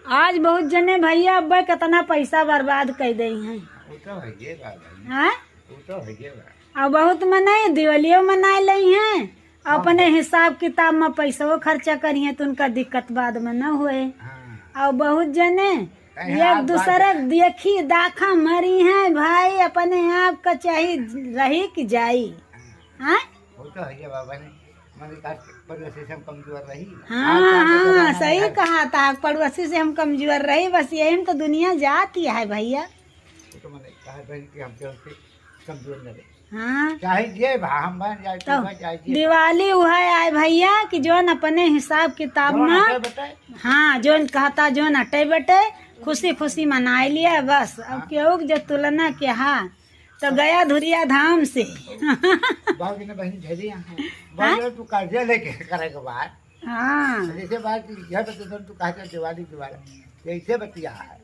आज बहुत जने भैया अब कितना पैसा बर्बाद कर दे हैं। वो तो है ये बात है। हाँ? वो तो है ये बात। और बहुत मनाए दिवालियों मनाए लई हैं अपने हिसाब किताब में पैसों खर्चा करिए तो उनका दिक्कत बाद में न हुए। हाँ। और बहुत जने कहीं एक आप दूसरे देखी दाखा मरी हैं भाई अपने आप का चाहे रही कि जाई। हाँ वो तो है ये बाबा ने मैंने कहा पड़ोसी से हम कमजोर रही। हाँ हाँ सही कहा था, पड़ोसी से हम कमजोर रही, बस यही में तो दुनिया जाती है भैया। वो तो मैंने कहा बहन कि हमसे उनसे कमजोर न रहे। हाँ चाहे ये हम बन जाए तो चाहे ये दिवाली वह आए भैया कि जोन अपने हिसाब किताब में बताए। हाँ जोन कहता जोन हटे बटे खुशी खुशी मनाए लिया बस। अब केहू के जो तुलना के हाँ तो गया धुरिया धाम से। बाबू ने बहन झेली हैं बोले तू कर्जे लेके करे के बाद हाँ जैसे बात यह बता तू कहा दिवाली दिवाली ऐसे बतिया है।